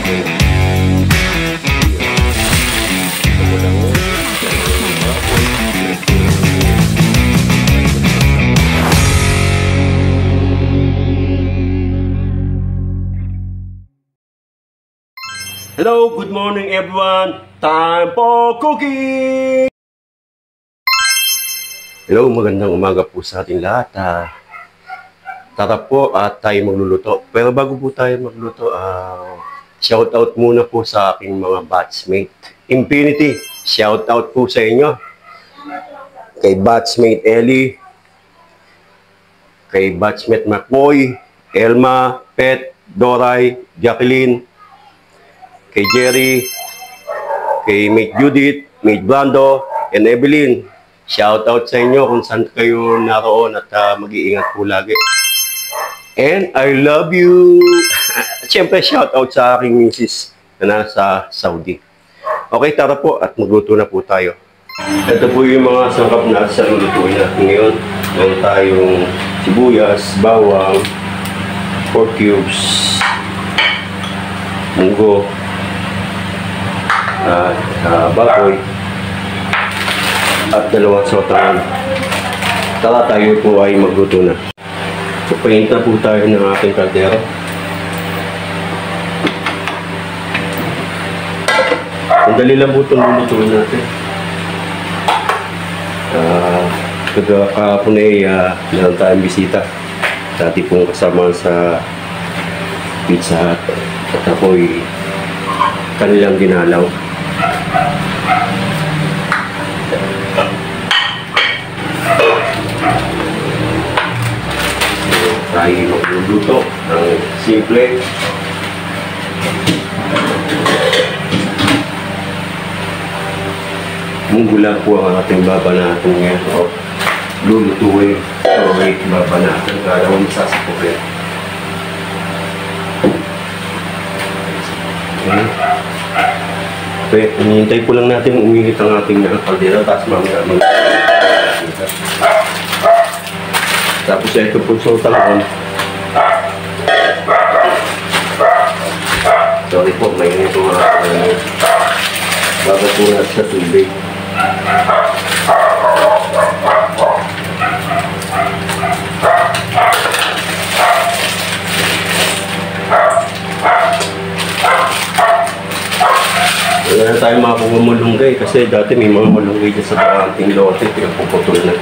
Hello, good morning everyone. Time for cooking! Hello, magandang umaga po sa ating lahat. Tara po at tayo magluluto. Pero bago po tayo magluto, shout out muna po sa aking mga batchmate. Infinity, shout out po sa inyo. Kay batchmate Ellie, kay batchmate McCoy, Elma, Pet, Doray, Jacqueline, kay Jerry, kay Mate Judith, Mate Brando, and Evelyn. Shout out sa inyo kung saan kayo naroon at mag-iingat po lagi. And I love you! At syempre, shout out sa aking misis na nasa Saudi. Okay, tara po at magluto na po tayo. Ito po yung mga sangkap na sa lulutuin natin ngayon. Meron tayong sibuyas, bawang, 4 cubes, munggo, at baboy, at 2 sotangan. Tara tayo po ay magluto na. So, pahinta po tayo ng ating kaldero. Ang dali lang po itong lulutuin natin. Kahapon ay meron tayong bisita. Dati pong kasama sa Pizza Hut. At ako'y kanilang ginalaw. Tayo magluluto ng simple. Munggo lang po ang ating babanatong ngayon. Lulutuin. So, wait, babanatong. Kalawang masasapukin. Okay. Hinihintay po lang natin uminit ang ating kaldero. Tapos mamaya tapos ito po sotangan. Sorry po, may ito mga bago po natin sa tubig. Wala na tayong makakuha malunggay kasi dati may mga malunggay dyan sa ating lote. Pinapuputol na.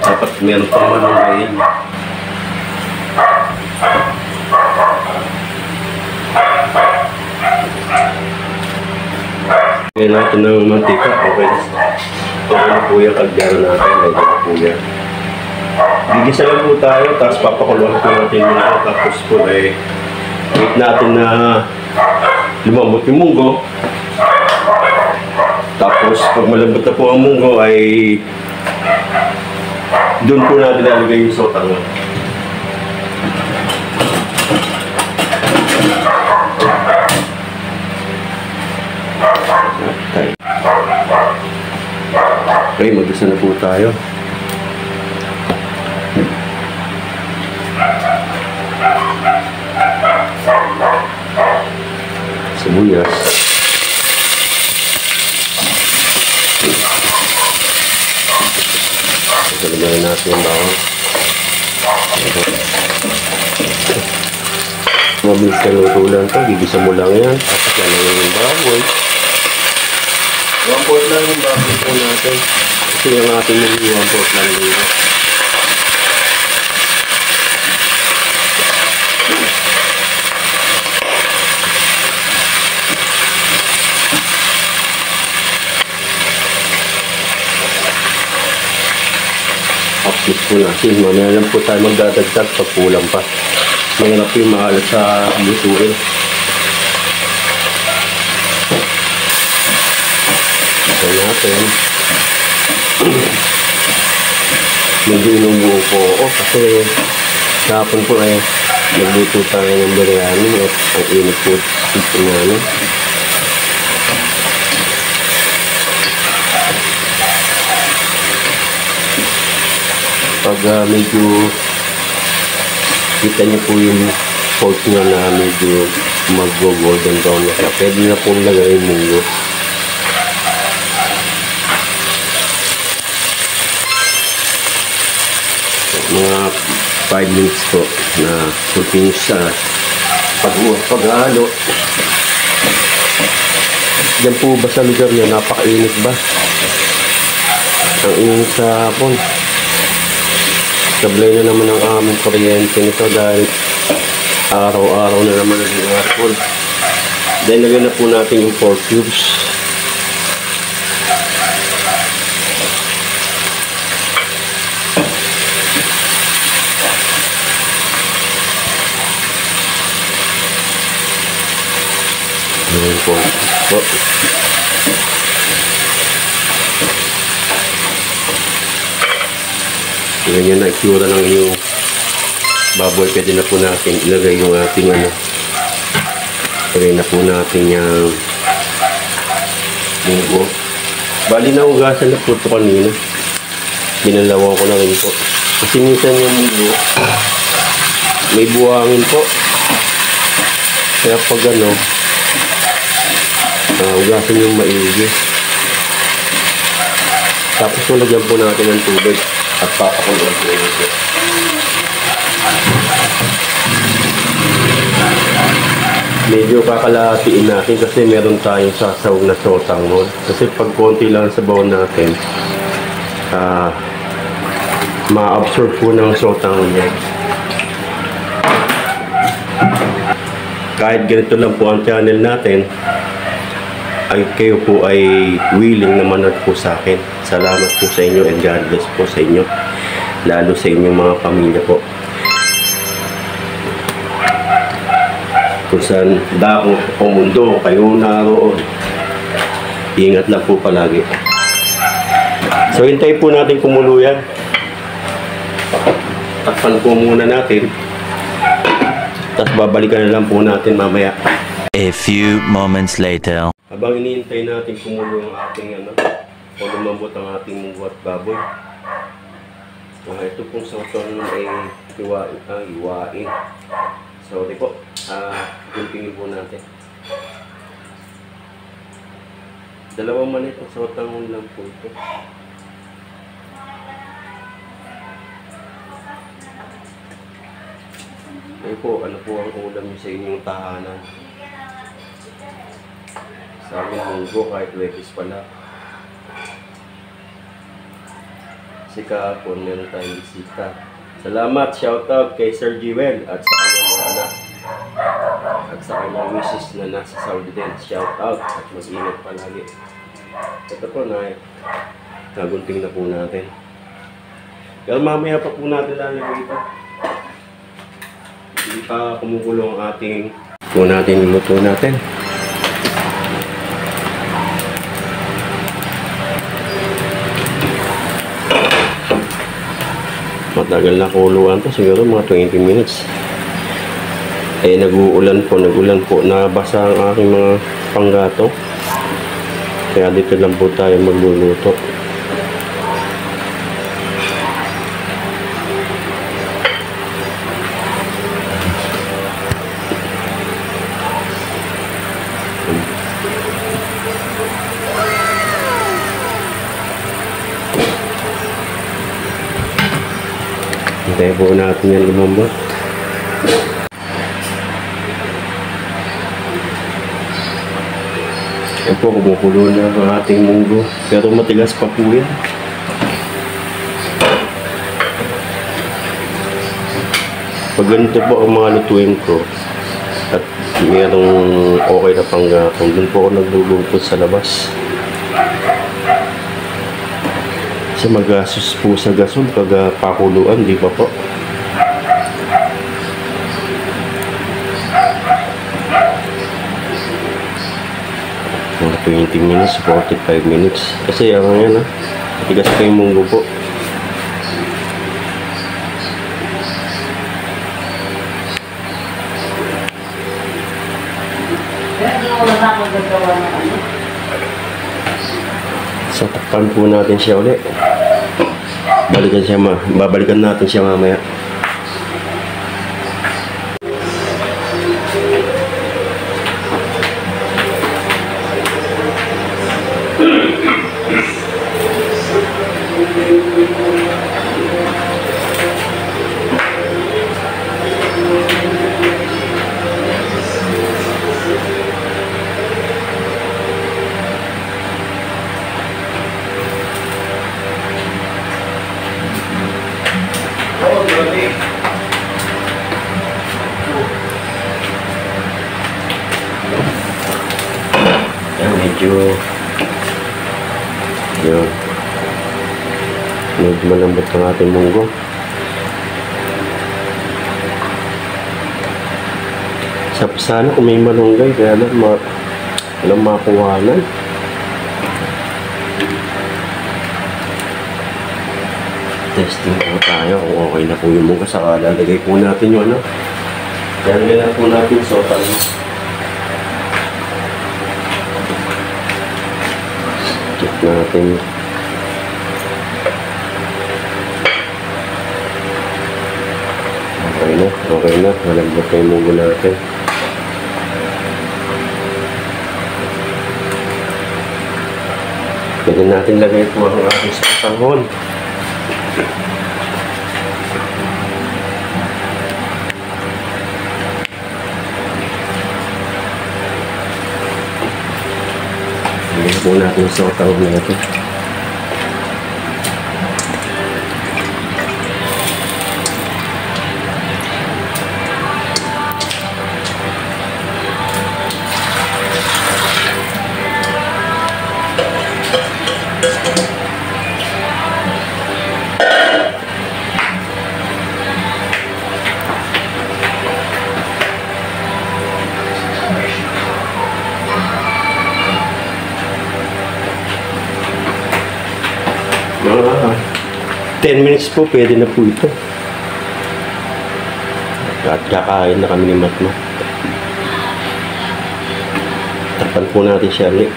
Dapat meron pang malunggay. Kaya natin ng mantika. Okay. Okay na po yung kaldero natin. Medyo na po yan. Gigisa lang po tayo. Tapos papakuluan po natin yung ito. Tapos po ay wait natin na lumambot yung munggo. Tapos pag malambot na po ang munggo ay doon po natin lalagay yung sotangan. Okay, mag-isa na po tayo. Sibuyas. Lagyan natin yung bawang. Mabilis na luto lang ito. Gigisa mo lang yan. Tapos yan lang yung baboy. 1/4 lang yung baboy po natin. Kasi yung ating yung 1/4 lang dito. Upload po natin. Mamaya lang po tayo magdadagdag pag kulang pa. Mayroon po yung maalat sa lutuin. Ito natin. Medyo inumuo po ako kasi kahapon po ay nagluto tayo ng biryani at ang init po ito namin. Pag medyo kita niyo po yung pork nyo na medyo mag-golden brown na siya. Pwede na po lagay yung munggo. Mga 5 minutes po na continuous sa paghalo. Diyan po ba sa lugar niya, napakainit ba? Ang init sa hapon. Sablay na naman ang aming kuryente nito dahil araw-araw na naman ang aircon. Then lagyan na po natin yung 4 cubes. Ayan po. Ganyan na itsura ng yung baboy. Pwede na po natin ilagay yung ating ilagay na po natin yung munggo. Bali na ugasan na po ito kanina. Binalawan ko na rin po. Kasi minsan yung munggo may buhangin po. Kaya pag ugasan yung maigi. Tapos lagyan po natin ng tubig at papakuloan po ito. Medyo kakalahatiin natin kasi meron tayong sasawag na sotanghon. Kasi pag konti lang sa baon natin, ma-absorb po ng sotanghon niya. Kahit ganito lang po ang channel natin, ay kayo po ay willing na manood po sa akin. Salamat po sa inyo and God bless po sa inyo. Lalo sa inyong mga pamilya po. Kung saan dako o mundo kayo naroon. Ingat lang po palagi. So hintayin po natin kumulo yan. Takpan po muna natin. Tapos babalikan na lang po natin mamaya. A few moments later. Habang iniintay natin kumulo yung ating o lumambot ang ating munggo at baboy. Ito pong sauton ay iwain. Sorry po. Guntingin po natin. 2 manit ang sauton lang po ito. Ay po, ano po ang ulam nyo sa inyong tahanan? Sa aming munggo kahit lettuce pala. Kasi kahapon meron tayong bisita. Salamat, shoutout kay Sir Jewel at sa kanyang mga anak. At sa kanyang misis na nasa Saudi din. Shoutout at mag-ingat palagi. Ito po nagunting na po natin. Pero mamaya pa po natin lalagay ito. Hindi pa kumukulo ang ating po natin iluto natin. Matagal na kuluan to, siguro mga 20 minutes. Nag-uulan po, nabasa ang aking mga panggato. Kaya dito lang po tayo magluluto. Hintayin po natin yan lumambot. Yan po, kumukulo na ang ating munggo. Pero matigas pa po yan. Pag ganito po ang mga lutuin ko at mayroong okay na panggatong, doon po ako nagluluto sa labas. Kasi magasos po sa gasol pag pakuluan, di ba po? Mga 20 minutes, 45 minutes. Kasi yan matigas pa yung munggo po. So, takpan po natin siya ulit. Babalikan natin siya mamaya. medyo yun, medyo malambot ang ating munggo. Sana kung may malunggay, kaya lang walang makuhanan. Testing po tayo kung okay na po yung munggo. Saka lalagay po natin yung ano. Lalagay na po natin sotan. Check natin. Okay na. Malambot na yung munggo natin. Pwede natin lagay po ang ating sotanghon. Lagay po natin yung sotanghon natin. Mga 10 minutes po, pwede na po ito. At kakain na kami ni Matma. Tapan po natin siya ulit.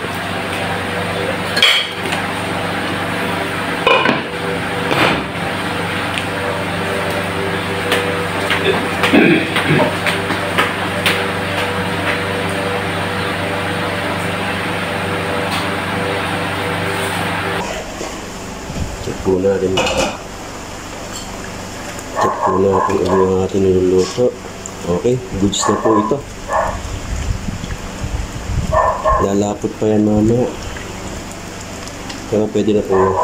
Check po natin ano yung ating niluluto. Okay, goods na po ito. Lalapot pa yan mamaya. Pero pwede na po yun.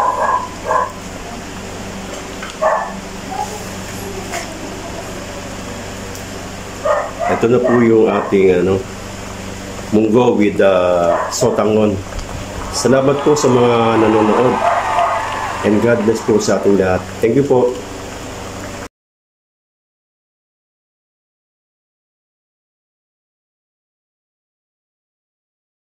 Ito na po yung ating munggo with sotanghon. Salamat po sa mga nanonood. And God bless po sa ating lahat. Thank you po.